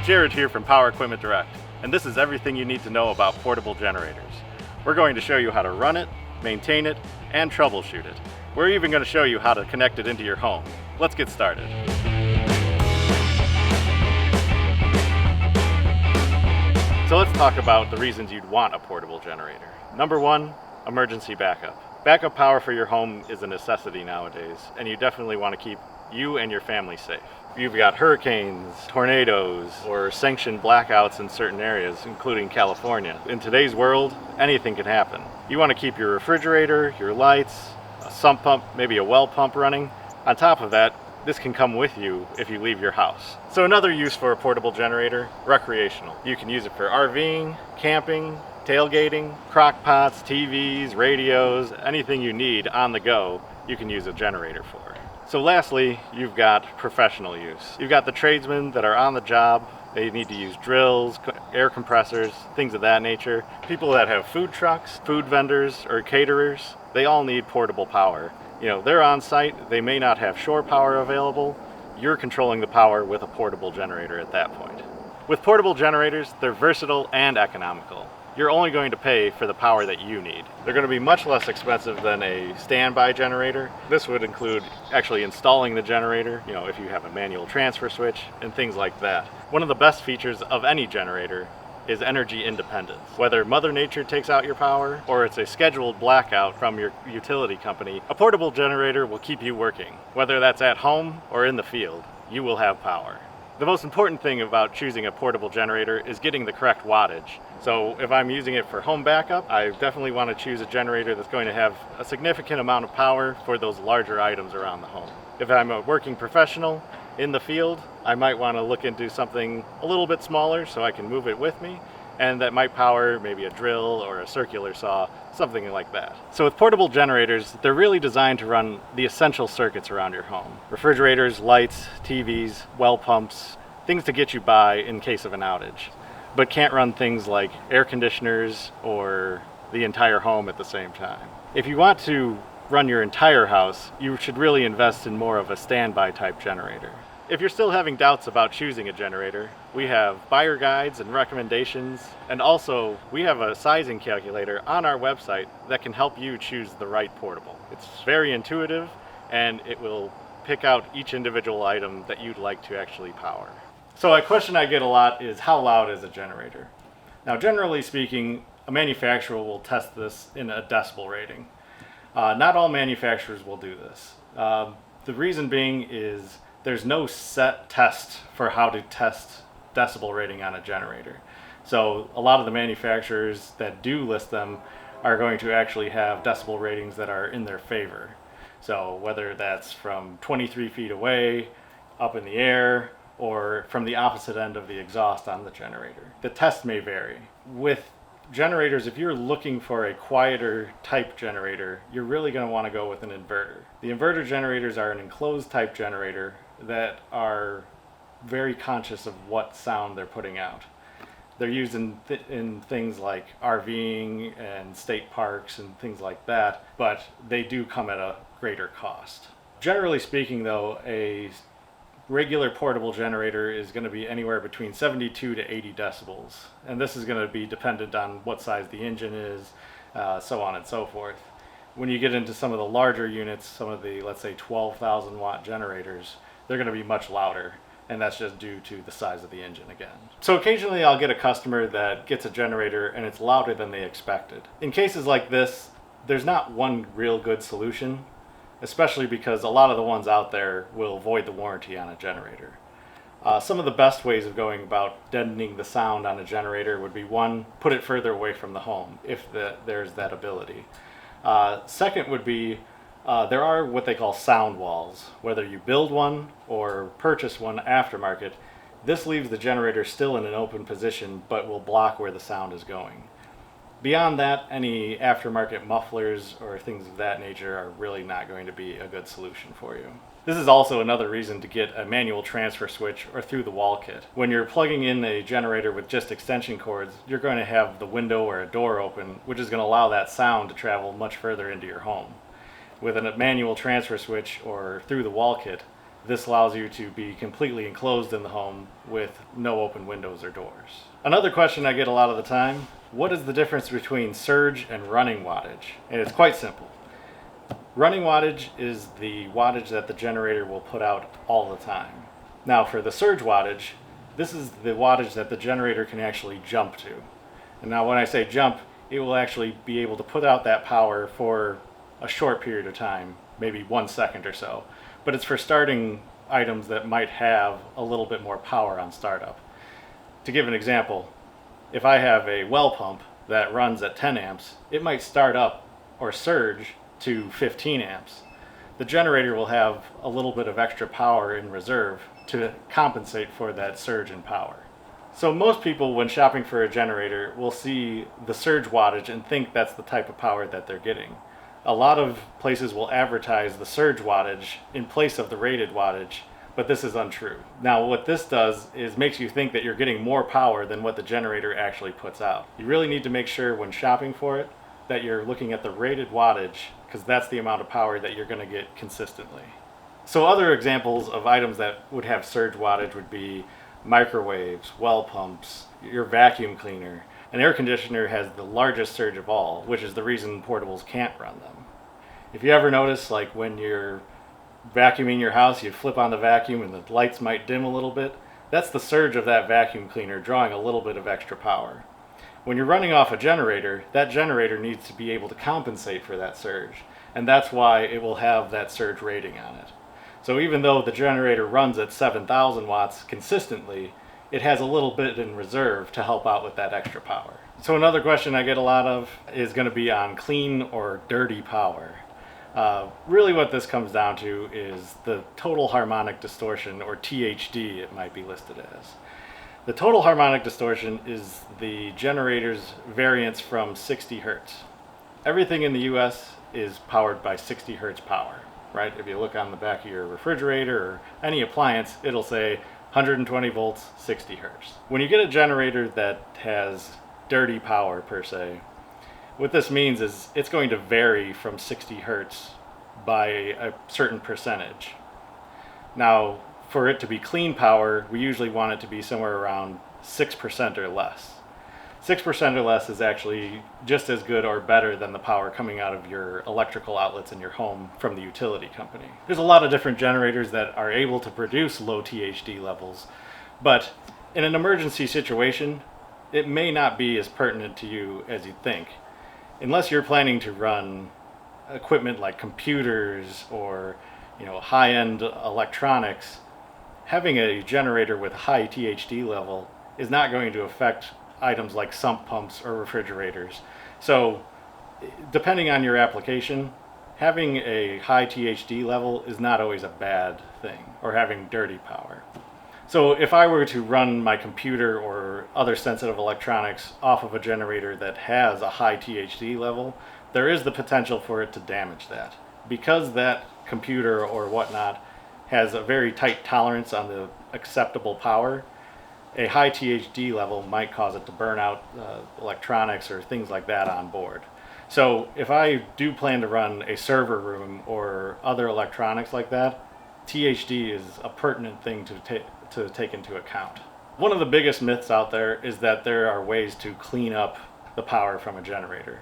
Jared here from Power Equipment Direct, and this is everything you need to know about portable generators. We're going to show you how to run it, maintain it, and troubleshoot it. We're even going to show you how to connect it into your home. Let's get started. So let's talk about the reasons you'd want a portable generator. Number one, emergency backup. Backup power for your home is a necessity nowadays, and you definitely want to keep you and your family safe. You've got hurricanes, tornadoes, or sanctioned blackouts in certain areas, including California. In today's world, anything can happen. You want to keep your refrigerator, your lights, a sump pump, maybe a well pump running. On top of that, this can come with you if you leave your house. So another use for a portable generator, recreational. You can use it for RVing, camping, tailgating, crock pots, TVs, radios, anything you need on the go, you can use a generator for. So lastly, you've got professional use. You've got the tradesmen that are on the job. They need to use drills, air compressors, things of that nature. People that have food trucks, food vendors, or caterers, they all need portable power. You know, they're on site, they may not have shore power available. You're controlling the power with a portable generator at that point. With portable generators, they're versatile and economical. You're only going to pay for the power that you need. They're going to be much less expensive than a standby generator. This would include actually installing the generator, you know, if you have a manual transfer switch and things like that. One of the best features of any generator is energy independence. Whether Mother Nature takes out your power or it's a scheduled blackout from your utility company, a portable generator will keep you working. Whether that's at home or in the field, you will have power. The most important thing about choosing a portable generator is getting the correct wattage. So if I'm using it for home backup, I definitely want to choose a generator that's going to have a significant amount of power for those larger items around the home. If I'm a working professional in the field, I might want to look into something a little bit smaller so I can move it with me, and that might power maybe a drill or a circular saw, something like that. So with portable generators, they're really designed to run the essential circuits around your home. Refrigerators, lights, TVs, well pumps, things to get you by in case of an outage, but can't run things like air conditioners or the entire home at the same time. If you want to run your entire house, you should really invest in more of a standby type generator. If you're still having doubts about choosing a generator, we have buyer guides and recommendations, and also we have a sizing calculator on our website that can help you choose the right portable. It's very intuitive, and it will pick out each individual item that you'd like to actually power. So a question I get a lot is, how loud is a generator? Now, generally speaking, a manufacturer will test this in a decibel rating. Not all manufacturers will do this. The reason being is there's no set test for how to test decibel rating on a generator. So a lot of the manufacturers that do list them are going to actually have decibel ratings that are in their favor. So whether that's from 23 feet away, up in the air, or from the opposite end of the exhaust on the generator. The test may vary. With generators, if you're looking for a quieter type generator, you're really going to want to go with an inverter. The inverter generators are an enclosed type generator that are very conscious of what sound they're putting out. They're used in things like RVing and state parks and things like that, but they do come at a greater cost. Generally speaking though, a regular portable generator is going to be anywhere between 72 to 80 decibels, and this is going to be dependent on what size the engine is, so on and so forth. When you get into some of the larger units, some of the, let's say, 12,000 watt generators, they're going to be much louder, and that's just due to the size of the engine again. So occasionally I'll get a customer that gets a generator and it's louder than they expected. In cases like this, there's not one real good solution, especially because a lot of the ones out there will void the warranty on a generator. Some of the best ways of going about deadening the sound on a generator would be, one, put it further away from the home if there's that ability. Second would be, there are what they call sound walls. Whether you build one or purchase one aftermarket, this leaves the generator still in an open position but will block where the sound is going. Beyond that, any aftermarket mufflers or things of that nature are really not going to be a good solution for you. This is also another reason to get a manual transfer switch or through the wall kit. When you're plugging in a generator with just extension cords, you're going to have the window or a door open, which is going to allow that sound to travel much further into your home. With a manual transfer switch or through the wall kit, This allows you to be completely enclosed in the home with no open windows or doors. Another question I get a lot of the time, what is the difference between surge and running wattage? And it's quite simple. Running wattage is the wattage that the generator will put out all the time. Now for the surge wattage, this is the wattage that the generator can actually jump to. And now when I say jump, it will actually be able to put out that power for a short period of time, maybe 1 second or so. But it's for starting items that might have a little bit more power on startup. To give an example, if I have a well pump that runs at 10 amps, it might start up or surge to 15 amps. The generator will have a little bit of extra power in reserve to compensate for that surge in power. So most people, when shopping for a generator, will see the surge wattage and think that's the type of power that they're getting. A lot of places will advertise the surge wattage in place of the rated wattage, but this is untrue. Now what this does is makes you think that you're getting more power than what the generator actually puts out. You really need to make sure when shopping for it that you're looking at the rated wattage, because that's the amount of power that you're going to get consistently. So other examples of items that would have surge wattage would be microwaves, well pumps, your vacuum cleaner. An air conditioner has the largest surge of all, which is the reason portables can't run them. If you ever notice, like when you're vacuuming your house, you flip on the vacuum and the lights might dim a little bit, that's the surge of that vacuum cleaner drawing a little bit of extra power. When you're running off a generator, that generator needs to be able to compensate for that surge, and that's why it will have that surge rating on it. So even though the generator runs at 7,000 watts consistently, it has a little bit in reserve to help out with that extra power. So another question I get a lot of is going to be on clean or dirty power. Really what this comes down to is the total harmonic distortion, or THD it might be listed as. The total harmonic distortion is the generator's variance from 60 hertz. Everything in the US is powered by 60 hertz power, right? If you look on the back of your refrigerator or any appliance, it'll say 120 volts, 60 hertz. When you get a generator that has dirty power per se, what this means is it's going to vary from 60 hertz by a certain percentage. Now, for it to be clean power, we usually want it to be somewhere around 6% or less. 6% or less is actually just as good or better than the power coming out of your electrical outlets in your home from the utility company. There's a lot of different generators that are able to produce low THD levels, but in an emergency situation, it may not be as pertinent to you as you think. Unless you're planning to run equipment like computers or high-end electronics, having a generator with high THD level is not going to affect items like sump pumps or refrigerators. So depending on your application, having a high THD level is not always a bad thing, or having dirty power. So if I were to run my computer or other sensitive electronics off of a generator that has a high THD level, there is the potential for it to damage that. Because that computer or whatnot has a very tight tolerance on the acceptable power, a high THD level might cause it to burn out electronics or things like that on board. So if I do plan to run a server room or other electronics like that, THD is a pertinent thing to take into account. One of the biggest myths out there is that there are ways to clean up the power from a generator.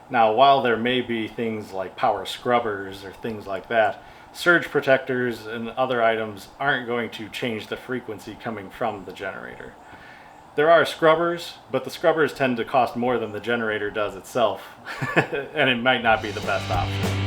Now, while there may be things like power scrubbers or things like that, surge protectors and other items aren't going to change the frequency coming from the generator. There are scrubbers, but the scrubbers tend to cost more than the generator does itself, and it might not be the best option.